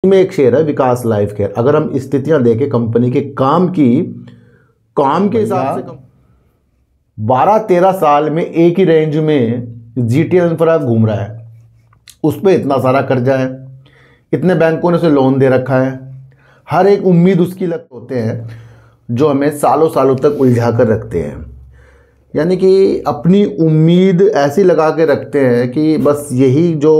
में एक शेयर है विकास लाइफ केयर। अगर हम स्थितियां देखें कंपनी के काम के हिसाब से 12-13 साल में एक ही रेंज में जीटीएल इंफ्रा घूम रहा है। उस पर इतना सारा कर्जा है, इतने बैंकों ने उसे लोन दे रखा है, हर एक उम्मीद उसकी लग होते हैं जो हमें सालों सालों तक उलझा कर रखते हैं। यानी कि अपनी उम्मीद ऐसी लगा के रखते हैं कि बस यही जो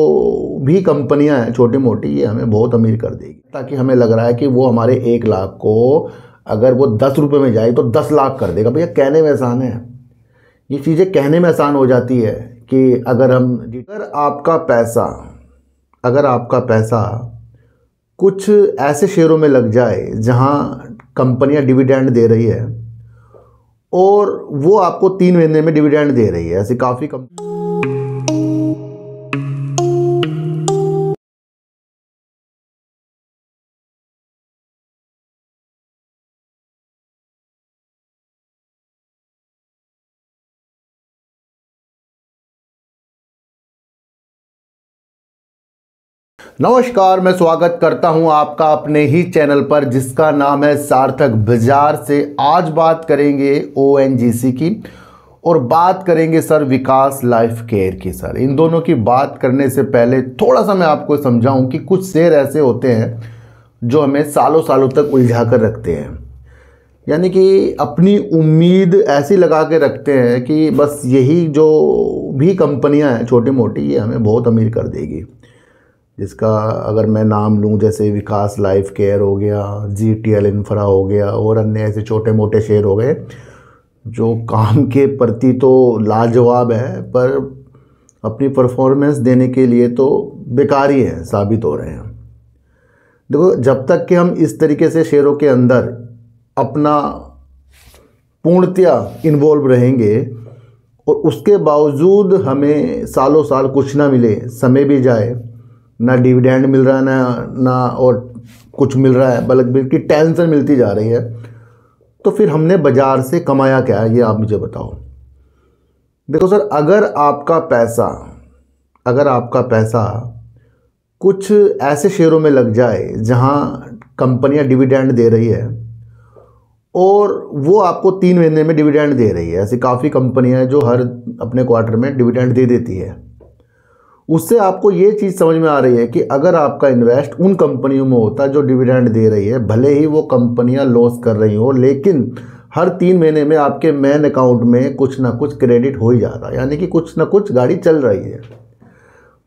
भी कंपनियां हैं छोटी मोटी ये हमें बहुत अमीर कर देगी, ताकि हमें लग रहा है कि वो हमारे 1 लाख को अगर वो 10 रुपये में जाए तो 10 लाख कर देगा। भैया कहने में आसान है, ये चीज़ें कहने में आसान हो जाती है कि अगर आपका पैसा कुछ ऐसे शेयरों में लग जाए जहां कंपनियां डिविडेंड दे रही है और वो आपको 3 महीने में डिविडेंड दे रही है, ऐसी काफ़ी कंपनी। नमस्कार, मैं स्वागत करता हूं आपका अपने ही चैनल पर जिसका नाम है सार्थक बाजार से। आज बात करेंगे ओएनजीसी की और बात करेंगे सर विकास लाइफ केयर की। सर इन दोनों की बात करने से पहले थोड़ा सा मैं आपको समझाऊं कि कुछ शेयर ऐसे होते हैं जो हमें सालों सालों तक उलझा कर रखते हैं। यानी कि अपनी उम्मीद ऐसी लगा के रखते हैं कि बस यही जो भी कंपनियां हैं छोटी मोटी ये हमें बहुत अमीर कर देगी। जिसका अगर मैं नाम लूँ जैसे विकास लाइफ केयर हो गया, जीटीएल इंफ्रा हो गया और अन्य ऐसे छोटे मोटे शेयर हो गए जो काम के प्रति तो लाजवाब है पर अपनी परफॉर्मेंस देने के लिए तो बेकार ही है, साबित हो रहे हैं। देखो, जब तक कि हम इस तरीके से शेयरों के अंदर अपना पूर्णतया इन्वॉल्व रहेंगे और उसके बावजूद हमें सालों साल कुछ ना मिले, समय भी जाए, ना डिविडेंड मिल रहा है ना और कुछ मिल रहा है, बल्कि टेंशन मिलती जा रही है, तो फिर हमने बाजार से कमाया क्या है ये आप मुझे बताओ। देखो सर, अगर आपका पैसा कुछ ऐसे शेयरों में लग जाए जहां कंपनियां डिविडेंड दे रही है और वो आपको 3 महीने में डिविडेंड दे रही है, ऐसी काफ़ी कंपनियां हैं जो हर अपने क्वार्टर में डिविडेंड दे देती है, उससे आपको ये चीज़ समझ में आ रही है कि अगर आपका इन्वेस्ट उन कंपनियों में होता जो डिविडेंड दे रही है, भले ही वो कंपनियां लॉस कर रही हो, लेकिन हर 3 महीने में आपके मेन अकाउंट में कुछ ना कुछ क्रेडिट हो ही जाता, यानी कि कुछ ना कुछ गाड़ी चल रही है।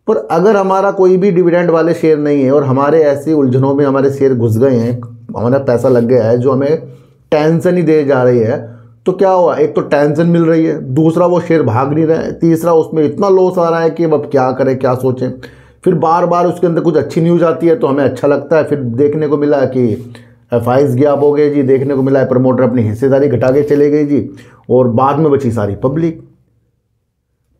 पर अगर हमारा कोई भी डिविडेंड वाले शेयर नहीं है और हमारे ऐसी उलझनों में हमारे शेयर घुस गए हैं, हमारा पैसा लग गया है जो हमें टेंशन ही दे जा रही है, तो क्या हुआ? एक तो टेंशन मिल रही है, दूसरा वो शेयर भाग नहीं रहा है, तीसरा उसमें इतना लॉस आ रहा है कि अब क्या करें, क्या सोचें। फिर बार बार उसके अंदर कुछ अच्छी न्यूज़ आती है तो हमें अच्छा लगता है, फिर देखने को मिला कि एफआईज गायब हो गए जी, देखने को मिला है प्रमोटर अपनी हिस्सेदारी घटा के चले गए जी, और बाद में बची सारी पब्लिक।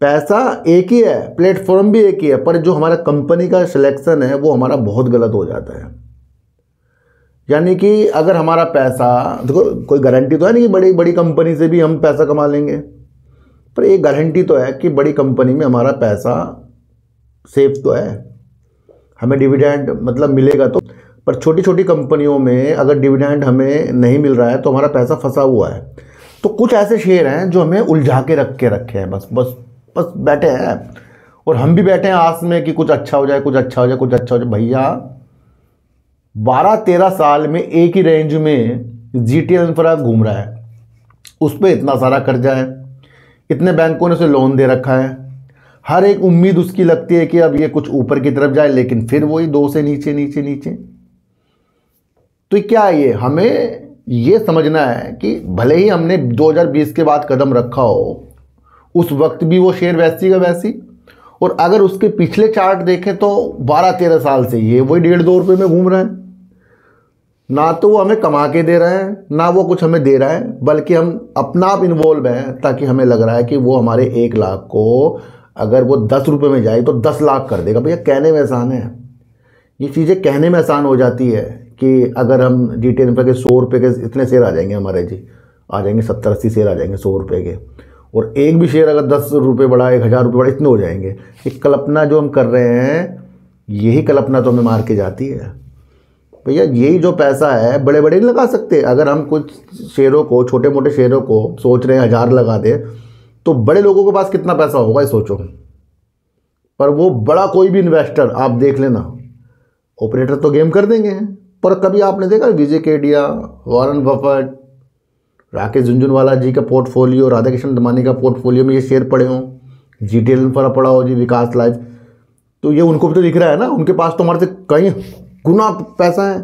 पैसा एक ही है, प्लेटफॉर्म भी एक ही है, पर जो हमारा कंपनी का सिलेक्शन है वो हमारा बहुत गलत हो जाता है। यानी कि अगर हमारा पैसा, देखो कोई गारंटी तो है नहीं कि बड़ी बड़ी कंपनी से भी हम पैसा कमा लेंगे, पर एक गारंटी तो है कि बड़ी कंपनी में हमारा पैसा सेफ तो है, हमें डिविडेंड मतलब मिलेगा तो। पर छोटी छोटी कंपनियों में अगर डिविडेंड हमें नहीं मिल रहा है तो हमारा पैसा फंसा हुआ है। तो कुछ ऐसे शेयर हैं जो हमें उलझा के रखे हैं, बस बैठे हैं और हम भी बैठे हैं आस में कि कुछ अच्छा हो जाए, कुछ अच्छा हो जाए, कुछ अच्छा हो जाए। भैया 12-13 साल में एक ही रेंज में जीटीएल इंफ्रा घूम रहा है, उस पर इतना सारा कर्जा है, इतने बैंकों ने उसे लोन दे रखा है, हर एक उम्मीद उसकी लगती है कि अब ये कुछ ऊपर की तरफ जाए, लेकिन फिर वही 2 से नीचे नीचे नीचे। तो क्या ये हमें ये समझना है कि भले ही हमने 2020 के बाद कदम रखा हो, उस वक्त भी वो शेयर वैसी का वैसी, और अगर उसके पिछले चार्ट देखें तो 12-13 साल से ये वही 1.5-2 रुपये में घूम रहा है। ना तो वो हमें कमा के दे रहा है, ना वो कुछ हमें दे रहा है, बल्कि हम अपना आप इन्वॉल्व हैं, ताकि हमें लग रहा है कि वो हमारे 1 लाख को अगर वो 10 रुपये में जाए तो 10 लाख कर देगा। भैया कहने में आसान है, ये चीज़ें कहने में आसान हो जाती है कि अगर हम जीटीएल इंफ्रा के 100 रुपये के इतने शेयर आ जाएंगे हमारे जी, आ जाएंगे 70-80 शेयर आ जाएंगे 100 रुपये के, और एक भी शेयर अगर 10 रुपये बढ़ा, 1000 रुपये बढ़ा, इतने हो जाएंगे। ये कल्पना जो हम कर रहे हैं, यही कल्पना तो हमें मार के जाती है। भैया यही जो पैसा है बड़े बड़े नहीं लगा सकते। अगर हम कुछ शेयरों को, छोटे मोटे शेयरों को सोच रहे हैं 1000 लगा दे, तो बड़े लोगों के पास कितना पैसा होगा ये सोचो। पर वो बड़ा कोई भी इन्वेस्टर आप देख लेना, ऑपरेटर तो गेम कर देंगे। पर कभी आपने देखा विजय केडिया, वॉरेन बफेट, राकेश झुनझुनवाला जी का पोर्टफोलियो, राधा कृष्ण दमानी का पोर्टफोलियो में ये शेयर पड़े हों, जीटीएल इंफ्रा पड़ा हो जी, विकास लाइफ, तो ये उनको भी तो दिख रहा है ना, उनके पास तो हमारे से कई गुना पैसा है,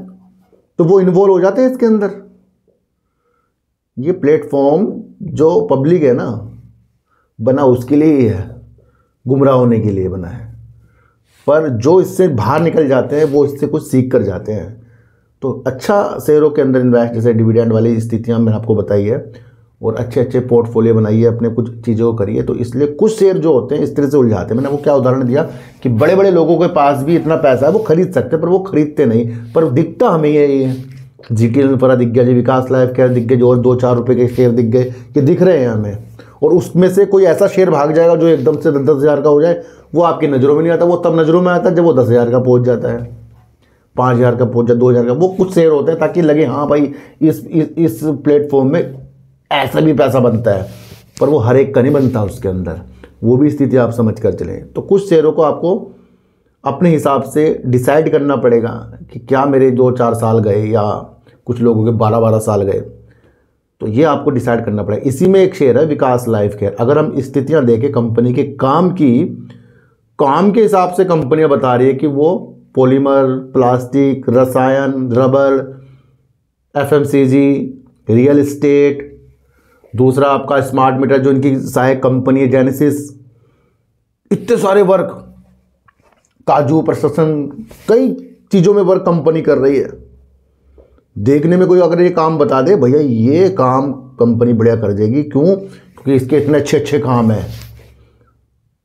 तो वो इन्वॉल्व हो जाते हैं इसके अंदर। ये प्लेटफॉर्म जो पब्लिक है ना, बना उसके लिए ही है, गुमराह होने के लिए बना है। पर जो इससे बाहर निकल जाते हैं वो इससे कुछ सीख कर जाते हैं। तो अच्छा शेयरों के अंदर इन्वेस्ट, जैसे डिविडेंड वाली स्थितियां मैंने आपको बताई है, और अच्छे अच्छे पोर्टफोलियो बनाइए, अपने कुछ चीज़ों को करिए। तो इसलिए कुछ शेयर जो होते हैं इस तरह से उलझाते हैं। मैंने वो क्या उदाहरण दिया कि बड़े बड़े लोगों के पास भी इतना पैसा है, वो खरीद सकते हैं, पर वो खरीदते नहीं। पर दिखता हमें यही है, जीटीएल इंफ्रा दिख गया जी, विकास लाइफ केयर दिख गए जो, और 2-4 रुपये के शेयर दिख गए, ये दिख रहे हैं हमें। और उसमें से कोई ऐसा शेयर भाग जाएगा जो एकदम से 10,000 का हो जाए, वो आपकी नज़रों में नहीं आता। वो तब नज़रों में आता है जब वो 10,000 का पहुंच जाता है, 5,000 का पहुंच जाए, 2,000 का। वो कुछ शेयर होते हैं ताकि लगे हाँ भाई इस प्लेटफॉर्म में ऐसा भी पैसा बनता है, पर वो हर एक का नहीं बनता उसके अंदर। वो भी स्थिति आप समझ कर चलें। तो कुछ शेयरों को आपको अपने हिसाब से डिसाइड करना पड़ेगा कि क्या मेरे 2-4 साल गए, या कुछ लोगों के 12-12 साल गए, तो ये आपको डिसाइड करना पड़ेगा। इसी में एक शेयर है विकास लाइफ केयर। अगर हम स्थितियां देखें कंपनी के काम के हिसाब से कंपनियां बता रही है कि वो पॉलीमर, प्लास्टिक, रसायन, रबर, एफएमसीजी, रियल एस्टेट, दूसरा आपका स्मार्ट मीटर जो इनकी सहायक कंपनी है जेनेसिस, इतने सारे वर्क, काजू प्रशासन, कई चीज़ों में वर्क कंपनी कर रही है। देखने में कोई अगर ये काम बता दे भैया ये काम कंपनी बढ़िया कर देगी, क्यों? क्योंकि इसके इतने अच्छे अच्छे काम हैं।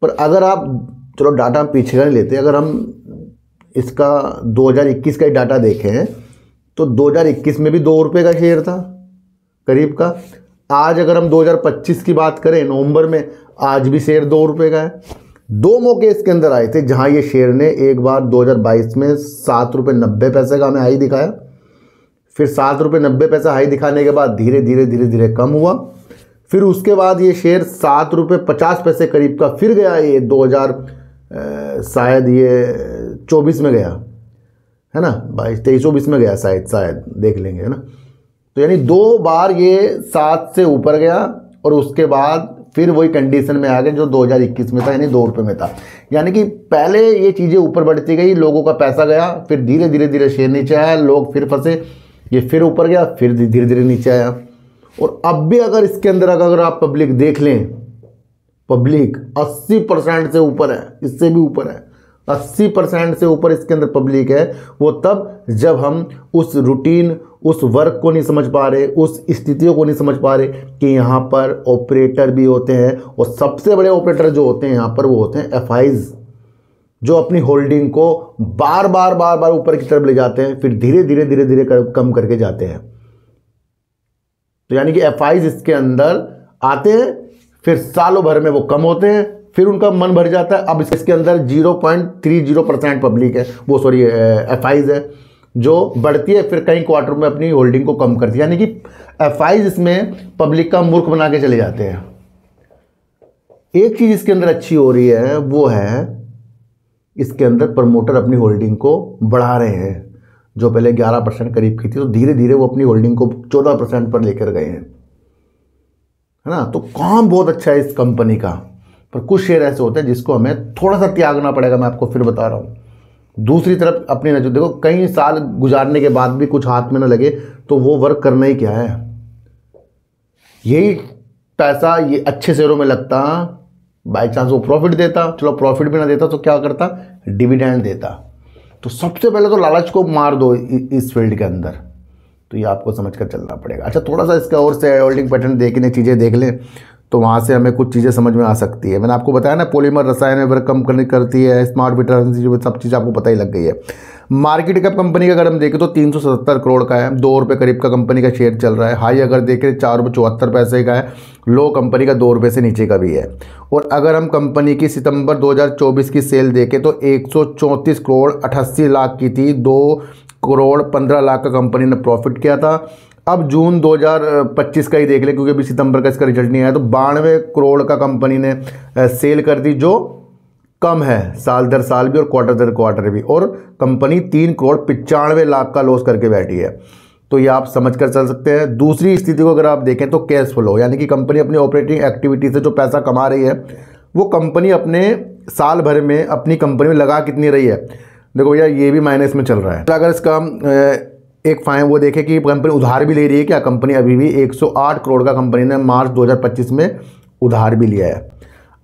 पर अगर आप, चलो डाटा हम पीछे का नहीं लेते, अगर हम इसका 2021 का ही डाटा देखें तो 2021 में भी 2 रुपये का शेयर था करीब का। आज अगर हम 2025 की बात करें नवंबर में, आज भी शेयर 2 रुपये का है। 2 मौके इसके अंदर आए थे जहां ये शेयर ने एक बार 2022 में 7 रुपये 90 पैसे का हमें हाई दिखाया, फिर 7 रुपये 90 पैसा हाई दिखाने के बाद धीरे धीरे धीरे धीरे कम हुआ, फिर उसके बाद ये शेयर 7 रुपये 50 पैसे करीब का फिर गया। ये 2000 शायद ये 24 में गया है ना, 22-23-24 में गया शायद देख लेंगे, है ना। तो यानी 2 बार ये 7 से ऊपर गया और उसके बाद फिर वही कंडीशन में आ गए जो 2021 में था, यानी 2 रुपये में था। यानी कि पहले ये चीज़ें ऊपर बढ़ती गई, लोगों का पैसा गया, फिर धीरे धीरे धीरे शेयर नीचे आया, लोग फिर फंसे, ये फिर ऊपर गया, फिर धीरे धीरे नीचे आया। और अब भी अगर इसके अंदर अगर आप पब्लिक देख लें, पब्लिक 80% से ऊपर है, इससे भी ऊपर है, 80% से ऊपर इसके अंदर पब्लिक है। वो तब जब हम उस रूटीन, उस वर्क को नहीं समझ पा रहे, उस स्थितियों को नहीं समझ पा रहे कि यहाँ पर ऑपरेटर भी होते हैं, और सबसे बड़े ऑपरेटर जो होते हैं यहाँ पर वो होते हैं एफआईज, जो अपनी होल्डिंग को बार बार ऊपर की तरफ ले जाते हैं, फिर धीरे धीरे धीरे धीरे कम करके जाते हैं। तो यानी कि एफआईज इसके अंदर आते हैं, फिर सालों भर में वो कम होते हैं, फिर उनका मन भर जाता है। अब इसके अंदर 0.30% पब्लिक है, वो सॉरी एफआईज है जो बढ़ती है, फिर कई क्वार्टर में अपनी होल्डिंग को कम करती है। यानी कि एफआईज इसमें पब्लिक का मूर्ख बना के चले जाते हैं। एक चीज़ इसके अंदर अच्छी हो रही है, वो है इसके अंदर प्रमोटर अपनी होल्डिंग को बढ़ा रहे हैं। जो पहले 11% करीब की थी, तो धीरे धीरे वो अपनी होल्डिंग को 14% पर लेकर गए हैं, है ना। तो काम बहुत अच्छा है इस कंपनी का। पर कुछ शेयर ऐसे होते हैं जिसको हमें थोड़ा सा त्यागना पड़ेगा, मैं आपको फिर बता रहा हूँ। दूसरी तरफ अपनी नजर देखो, कई साल गुजारने के बाद भी कुछ हाथ में न लगे तो वो वर्क करना ही क्या है। यही पैसा ये अच्छे शेयरों में लगता, बाई चांस वो प्रॉफिट देता, चलो प्रॉफिट भी ना देता तो क्या करता, डिविडेंड देता। तो सबसे पहले तो लालच को मार दो इस फील्ड के अंदर। तो ये आपको समझ कर चलना पड़ेगा। अच्छा, थोड़ा सा इसका और से होल्डिंग पैटर्न देखने चीज़ें देख लें तो वहाँ से हमें कुछ चीज़ें समझ में आ सकती है। मैंने आपको बताया ना, पॉलीमर, रसायन में वर्क कम करती है, स्मार्ट मीटर, सब चीज़ आपको पता ही लग गई है। मार्केट कैप कंपनी का अगर हम देखें तो 377 करोड़ का है, 2 रुपये करीब का कंपनी का शेयर चल रहा है। हाई अगर देखें 4 रुपये 74 पैसे का है, लो कंपनी का 2 रुपये से नीचे का भी है। और अगर हम कंपनी की सितंबर 2024 की सेल देखें तो 134 करोड़ 88 लाख की थी 2 करोड़ 15 लाख का कंपनी ने प्रॉफिट किया था। अब जून 2025 का ही देख ले, क्योंकि अभी सितंबर का इसका रिजल्ट नहीं आया, तो 92 करोड़ का कंपनी ने सेल कर दी, जो कम है साल दर साल भी और क्वार्टर दर क्वार्टर भी। और कंपनी 3 करोड़ 95 लाख का लॉस करके बैठी है। तो ये आप समझ कर चल सकते हैं। दूसरी स्थिति को अगर आप देखें तो कैश फ्लो, यानी कि कंपनी अपनी ऑपरेटिंग एक्टिविटी से जो पैसा कमा रही है वो कंपनी अपने साल भर में अपनी कंपनी में लगा कितनी रही है। देखो भैया ये भी माइनस में चल रहा है। अगर इसका एक फाइन वो देखे कि कंपनी उधार भी ले रही है क्या, कंपनी अभी भी 108 करोड़ का कंपनी ने मार्च 2025 में उधार भी लिया है।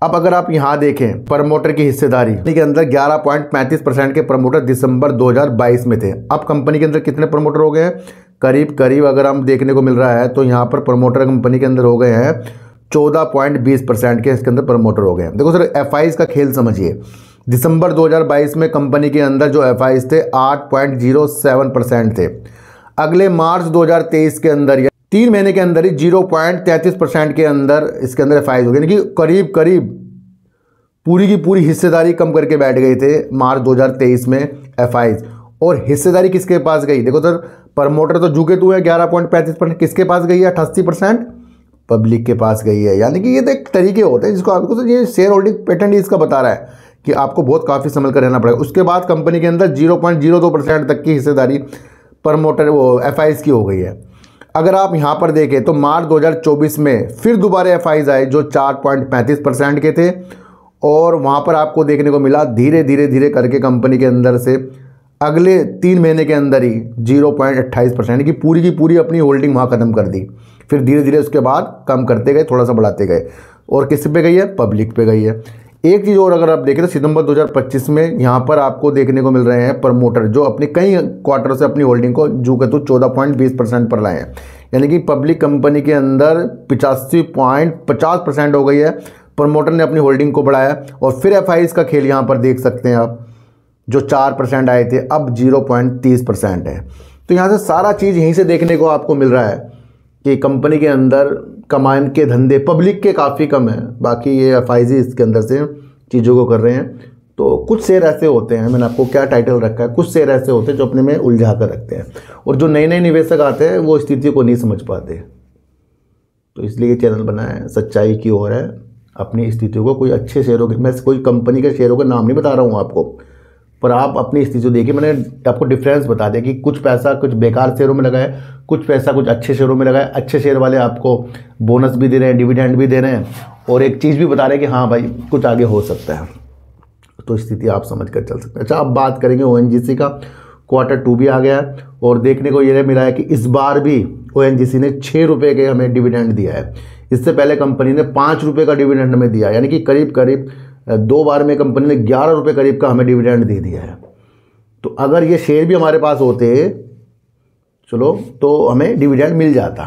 अब अगर आप यहाँ देखें प्रमोटर की हिस्सेदारी के अंदर 11.35% के प्रमोटर दिसंबर 2022 में थे। अब कंपनी के अंदर कितने प्रमोटर हो गए हैं, करीब अगर हम देखने को मिल रहा है तो यहाँ पर प्रमोटर कंपनी के अंदर हो गए हैं 14.20% के इसके अंदर प्रमोटर हो गए हैं। देखो सर एफआईज का खेल समझिए। दिसंबर 2022 में कंपनी के अंदर जो एफआईज थे 8.07% थे। अगले मार्च 2023 के अंदर 3 महीने के अंदर ही 0.33% के अंदर इसके अंदर एफआईज हो गए, यानी कि करीब पूरी की पूरी हिस्सेदारी कम करके बैठ गए थे मार्च 2023 में एफआईज। और हिस्सेदारी किसके पास गई, देखो सर प्रमोटर तो झुके तो है 11.35%, किसके पास गई है 88%, पब्लिक के पास गई है। यानी कि ये तो एक तरीके होते हैं जिसको आपको ये शेयर होल्डिंग पैटर्न इसका बता रहा है कि आपको बहुत काफ़ी संभल कर रहना पड़ेगा। उसके बाद कंपनी के अंदर 0.02% तक की हिस्सेदारी प्रमोटर वो एफआईज की हो गई है। अगर आप यहाँ पर देखें तो मार्च 2024 में फिर दोबारा एफआईज आए जो 4.35% के थे, और वहाँ पर आपको देखने को मिला धीरे धीरे करके कंपनी के अंदर से अगले 3 महीने के अंदर ही 0.28% की पूरी अपनी होल्डिंग वहाँ ख़त्म कर दी। फिर धीरे धीरे उसके बाद कम करते गए, थोड़ा सा बढ़ाते गए, और किस पे गई है, पब्लिक पे गई है। एक चीज़ और अगर आप देखें तो सितंबर 2025 में यहाँ पर आपको देखने को मिल रहे हैं प्रमोटर जो अपने कई क्वार्टर से अपनी होल्डिंग को जो कहते 14.20% पर लाए हैं, यानी कि पब्लिक कंपनी के अंदर 85.50% हो गई है। प्रमोटर ने अपनी होल्डिंग को बढ़ाया, और फिर एफआईज का खेल यहाँ पर देख सकते हैं आप, जो 4% आए थे अब 0.30% है। तो यहाँ से सारा चीज़ यहीं से देखने को आपको मिल रहा है कि कंपनी के अंदर कमाइन के धंधे पब्लिक के काफ़ी कम है, बाकी ये एफआईजी इसके अंदर से चीज़ों को कर रहे हैं। तो कुछ शेयर ऐसे होते हैं, मैंने आपको क्या टाइटल रखा है, कुछ शेयर ऐसे होते हैं जो अपने में उलझा कर रखते हैं, और जो नए नए निवेशक आते हैं वो स्थिति को नहीं समझ पाते। तो इसलिए ये चैनल बना है, सच्चाई की ओर है। अपनी स्थितियों को कोई अच्छे शेयरों के, मैं कोई कंपनी के शेयरों का नाम नहीं बता रहा हूँ आपको, पर आप अपनी स्थिति देखिए। मैंने आपको डिफरेंस बता दिया कि कुछ पैसा कुछ बेकार शेयरों में लगाए, कुछ पैसा कुछ अच्छे शेयरों में लगाए। अच्छे शेयर वाले आपको बोनस भी दे रहे हैं, डिविडेंड भी दे रहे हैं, और एक चीज़ भी बता रहे हैं कि हाँ भाई कुछ आगे हो सकता है। तो स्थिति आप समझ कर चल सकते हैं। अच्छा, अब बात करेंगे ओएनजीसी का। Q2 भी आ गया है, और देखने को ये मिला है कि इस बार भी ओएनजीसी ने 6 रुपये के हमें डिविडेंड दिया है। इससे पहले कंपनी ने 5 रुपये का डिविडेंड हमें दिया, यानी कि करीब 2 बार में कंपनी ने 11 रुपये करीब का हमें डिविडेंड दे दिया है। तो अगर ये शेयर भी हमारे पास होते चलो तो हमें डिविडेंड मिल जाता,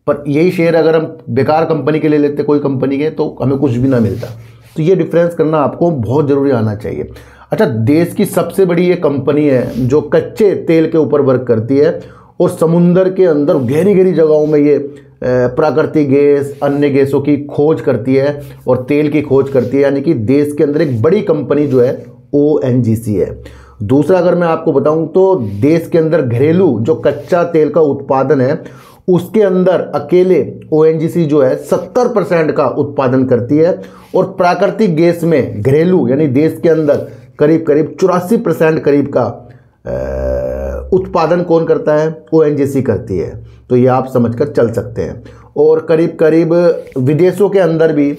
पर यही शेयर अगर हम बेकार कंपनी के ले लेते, कोई कंपनी के, तो हमें कुछ भी ना मिलता। तो ये डिफरेंस करना आपको बहुत ज़रूरी आना चाहिए। अच्छा, देश की सबसे बड़ी ये कंपनी है जो कच्चे तेल के ऊपर वर्क करती है, और समुंदर के अंदर गहरी गहरी जगहों में ये प्राकृतिक गैस, अन्य गैसों की खोज करती है और तेल की खोज करती है। यानी कि देश के अंदर एक बड़ी कंपनी जो है ओएनजीसी है। दूसरा अगर मैं आपको बताऊं तो देश के अंदर घरेलू जो कच्चा तेल का उत्पादन है उसके अंदर अकेले ओएनजीसी जो है 70% का उत्पादन करती है, और प्राकृतिक गैस में घरेलू यानी देश के अंदर करीब 84% करीब का उत्पादन कौन करता है, ओएनजीसी करती है। तो ये आप समझकर चल सकते हैं। और करीब विदेशों के अंदर भी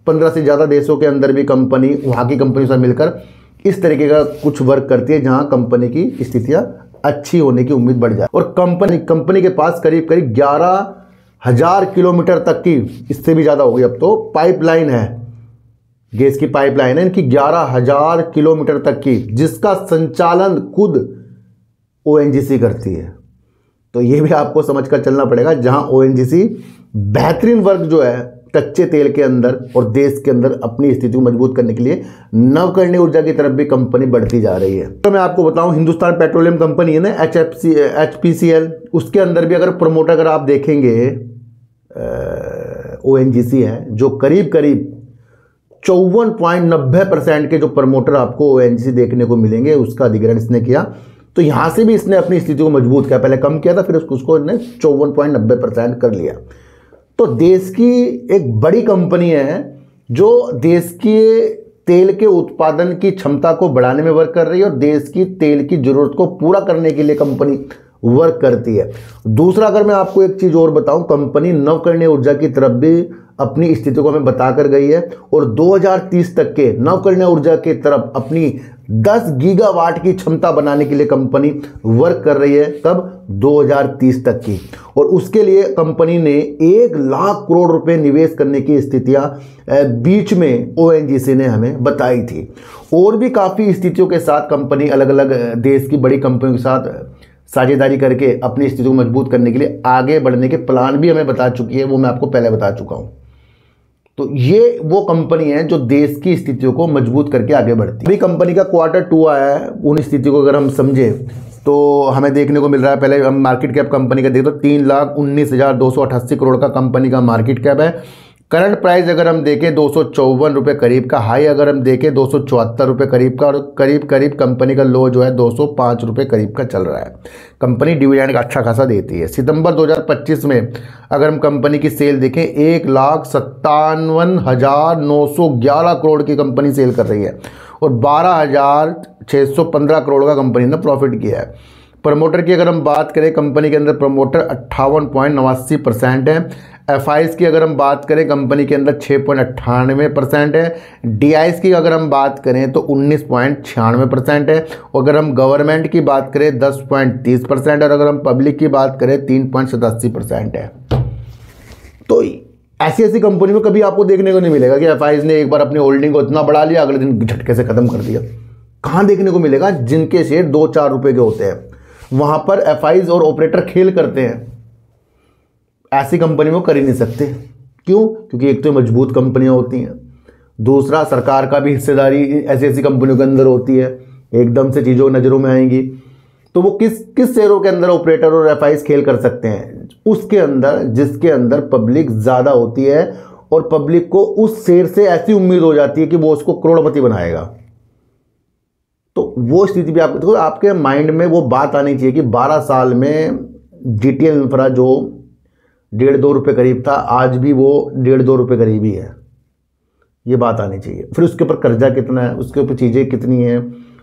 15 से ज़्यादा देशों के अंदर भी कंपनी वहाँ की कंपनी से मिलकर इस तरीके का कुछ वर्क करती है जहाँ कंपनी की स्थितियाँ अच्छी होने की उम्मीद बढ़ जाए। और कंपनी के पास करीब 11,000 किलोमीटर तक की, इससे भी ज़्यादा हो गई अब तो, पाइपलाइन है, गैस की पाइपलाइन है इनकी 11,000 किलोमीटर तक की, जिसका संचालन खुद ओएनजीसी करती है। तो ये भी आपको समझकर चलना पड़ेगा, जहां ओएनजीसी बेहतरीन वर्क जो है कच्चे तेल के अंदर और देश के अंदर अपनी स्थिति को मजबूत करने के लिए नवकरणीय ऊर्जा की तरफ भी कंपनी बढ़ती जा रही है। तो मैं आपको बताऊं, हिंदुस्तान पेट्रोलियम कंपनी है ना, HPCL, उसके अंदर भी अगर प्रमोटर अगर आप देखेंगे ओएनजीसी है, जो करीब 54.90% के जो प्रमोटर आपको ओएनजीसी देखने को मिलेंगे, उसका अधिग्रहण इसने किया तो यहाँ से भी इसने अपनी स्थिति को मजबूत किया, पहले कम किया था फिर उसको इसने 54.90% कर लिया। तो देश की एक बड़ी कंपनी है जो देश के तेल के उत्पादन की क्षमता को बढ़ाने में वर्क कर रही है और देश की तेल की जरूरत को पूरा करने के लिए कंपनी वर्क करती है। दूसरा, अगर मैं आपको एक चीज़ और बताऊं, कंपनी नवकरणीय ऊर्जा की तरफ भी अपनी स्थिति को हमें बताकर गई है और 2030 तक के नवकरणीय ऊर्जा की तरफ अपनी 10 गीगावाट की क्षमता बनाने के लिए कंपनी वर्क कर रही है। कब? 2030 तक की। और उसके लिए कंपनी ने 1 लाख करोड़ रुपए निवेश करने की स्थितियां बीच में ओएनजीसी ने हमें बताई थी। और भी काफ़ी स्थितियों के साथ कंपनी अलग अलग देश की बड़ी कंपनियों के साथ साझेदारी करके अपनी स्थिति को मजबूत करने के लिए आगे बढ़ने के प्लान भी हमें बता चुकी है, वो मैं आपको पहले बता चुका हूं। तो ये वो कंपनी है जो देश की स्थितियों को मजबूत करके आगे बढ़ती है। अभी कंपनी का Q2 आया है, उन स्थिति को अगर हम समझे तो हमें देखने को मिल रहा है, पहले हम मार्केट कैप कंपनी का देखें तो 3,19,288 करोड़ का कंपनी का मार्केट कैप है। करंट प्राइस अगर हम देखें 254 रुपये करीब का, हाई अगर हम देखें 274 रुपये करीब का, और करीब करीब कंपनी का लो जो है 205 रुपये करीब का चल रहा है। कंपनी डिविडेंड का अच्छा खासा देती है। सितंबर 2025 में अगर हम कंपनी की सेल देखें 1,57,911 करोड़ की कंपनी सेल कर रही है और 12,615 करोड़ का कंपनी ने प्रॉफिट किया है। प्रमोटर की अगर हम बात करें, कंपनी के अंदर प्रमोटर 58.89% है। एफआईज की अगर हम बात करें, कंपनी के अंदर 6.98% है। डीआईज की अगर हम बात करें तो 19.96% है। और अगर हम गवर्नमेंट की बात करें 10.30% और अगर हम पब्लिक की बात करें 3.87% है। तो ऐसी ऐसी कंपनी में कभी आपको देखने को नहीं मिलेगा कि एफआईज ने एक बार अपनी होल्डिंग को इतना बढ़ा लिया, अगले दिन झटके से खत्म कर दिया। कहाँ देखने को मिलेगा? जिनके शेयर 2-4 रुपए के होते हैं वहां पर एफआईज और ऑपरेटर खेल करते हैं। ऐसी कंपनी में कर ही नहीं सकते। क्यों? क्योंकि एक तो मजबूत कंपनियां होती हैं, दूसरा सरकार का भी हिस्सेदारी ऐसी ऐसी कंपनियों के अंदर होती है, एकदम से चीज़ों नज़रों में आएंगी। तो वो किस शेयरों के अंदर ऑपरेटर और एफआईज खेल कर सकते हैं? उसके अंदर जिसके अंदर पब्लिक ज़्यादा होती है और पब्लिक को उस शेयर से ऐसी उम्मीद हो जाती है कि वो उसको करोड़पति बनाएगा। तो वो स्थिति भी तो आपके माइंड में वो बात आनी चाहिए कि 12 साल में जीटीएल इंफ्रा जो 1.5-2 रुपये करीब था, आज भी वो 1.5-2 रुपये करीब ही है। ये बात आनी चाहिए। फिर उसके ऊपर कर्जा कितना है, उसके ऊपर चीज़ें कितनी हैं,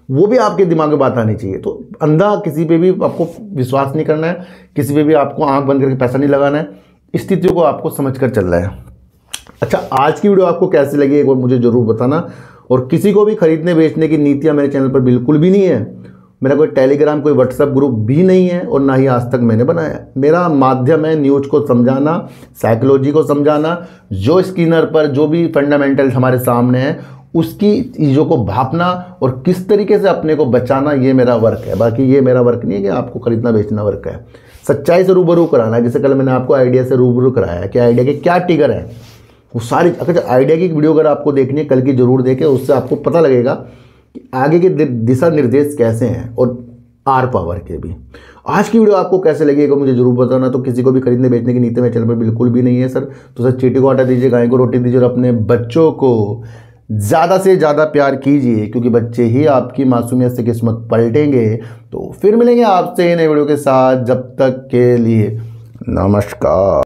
वो भी आपके दिमाग में बात आनी चाहिए। तो अंधा किसी पे भी आपको विश्वास नहीं करना है, किसी पे भी आपको आंख बंद करके पैसा नहीं लगाना है। स्थितियों को आपको समझ कर चलना है। अच्छा, आज की वीडियो आपको कैसी लगी एक बार मुझे ज़रूर बताना। और किसी को भी खरीदने बेचने की नीतियाँ मेरे चैनल पर बिल्कुल भी नहीं है। मेरा कोई टेलीग्राम, कोई व्हाट्सएप ग्रुप भी नहीं है और ना ही आज तक मैंने बनाया। मेरा माध्यम है न्यूज़ को समझाना, साइकोलॉजी को समझाना, जो स्क्रीनर पर जो भी फंडामेंटल्स हमारे सामने हैं उसकी चीज़ों को भापना और किस तरीके से अपने को बचाना, ये मेरा वर्क है। बाकी ये मेरा वर्क नहीं है कि आपको खरीदना बेचना वर्क है। सच्चाई से रूबरू कराना है। जैसे कल मैंने आपको आइडिया से रूबरू कराया कि आइडिया के क्या ट्रिगर हैं, वो सारी। अगर आइडिया की वीडियो अगर आपको देखनी है कल की जरूर देखें, उससे आपको पता लगेगा कि आगे के दिशा निर्देश कैसे हैं और आर पावर के भी। आज की वीडियो आपको कैसे लगेगा मुझे जरूर बताना। तो किसी को भी खरीदने बेचने की नीति मेरे चैनल पर बिल्कुल भी नहीं है सर। तो सर चीटी को आटा दीजिए, गाय को रोटी दीजिए और अपने बच्चों को ज़्यादा से ज़्यादा प्यार कीजिए, क्योंकि बच्चे ही आपकी मासूमियत से किस्मत पलटेंगे। तो फिर मिलेंगे आपसे नए वीडियो के साथ, जब तक के लिए नमस्कार।